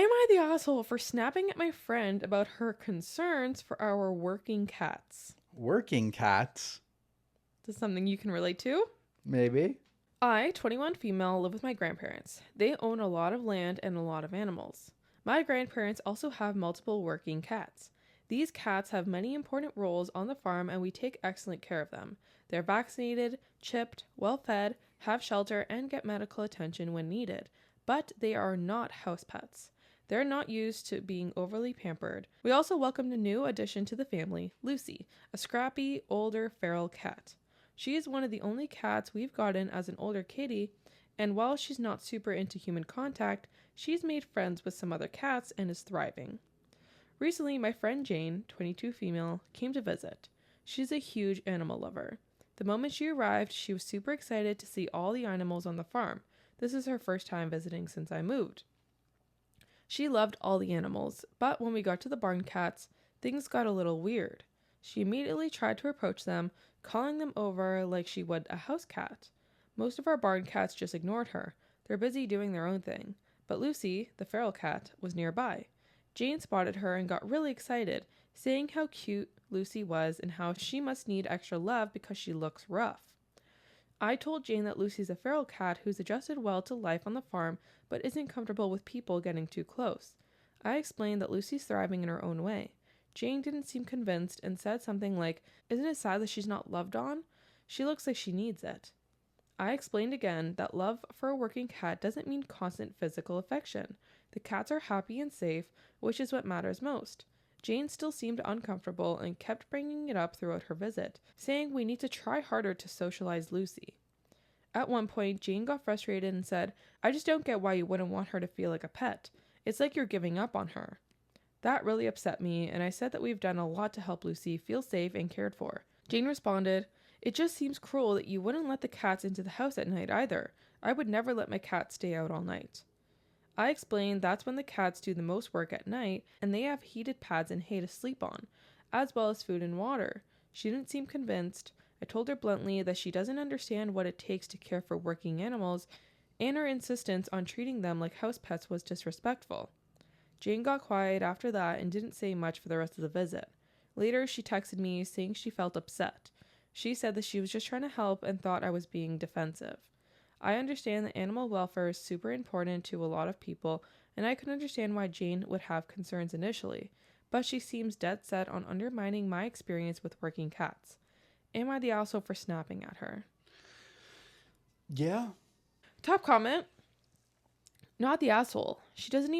Am I the asshole for snapping at my friend about her concerns for our working cats? Working cats? This is something you can relate to? Maybe. I, 21 female, live with my grandparents. They own a lot of land and a lot of animals. My grandparents also have multiple working cats. These cats have many important roles on the farm and we take excellent care of them. They're vaccinated, chipped, well fed, have shelter, and get medical attention when needed. But they are not house pets. They're not used to being overly pampered. We also welcomed a new addition to the family, Lucy, a scrappy, older, feral cat. She is one of the only cats we've gotten as an older kitty, and while she's not super into human contact, she's made friends with some other cats and is thriving. Recently, my friend Jane, 22 female, came to visit. She's a huge animal lover. The moment she arrived, she was super excited to see all the animals on the farm. This is her first time visiting since I moved. She loved all the animals, but when we got to the barn cats, things got a little weird. She immediately tried to approach them, calling them over like she would a house cat. Most of our barn cats just ignored her. They're busy doing their own thing. But Lucy, the feral cat, was nearby. Jane spotted her and got really excited, saying how cute Lucy was and how she must need extra love because she looks rough. I told Jane that Lucy's a feral cat who's adjusted well to life on the farm but isn't comfortable with people getting too close. I explained that Lucy's thriving in her own way. Jane didn't seem convinced and said something like, "Isn't it sad that she's not loved on? She looks like she needs it." I explained again that love for a working cat doesn't mean constant physical affection. The cats are happy and safe, which is what matters most. Jane still seemed uncomfortable and kept bringing it up throughout her visit, saying we need to try harder to socialize Lucy. At one point, Jane got frustrated and said, "I just don't get why you wouldn't want her to feel like a pet. It's like you're giving up on her." That really upset me, and I said that we've done a lot to help Lucy feel safe and cared for. Jane responded, "It just seems cruel that you wouldn't let the cats into the house at night either. I would never let my cat stay out all night." I explained that's when the cats do the most work at night, and they have heated pads and hay to sleep on, as well as food and water. She didn't seem convinced. I told her bluntly that she doesn't understand what it takes to care for working animals, and her insistence on treating them like house pets was disrespectful. Jane got quiet after that and didn't say much for the rest of the visit. Later, she texted me saying she felt upset. She said that she was just trying to help and thought I was being defensive. I understand that animal welfare is super important to a lot of people, and I can understand why Jane would have concerns initially, but she seems dead set on undermining my experience with working cats. Am I the asshole for snapping at her? Yeah. Top comment. Not the asshole. She doesn't even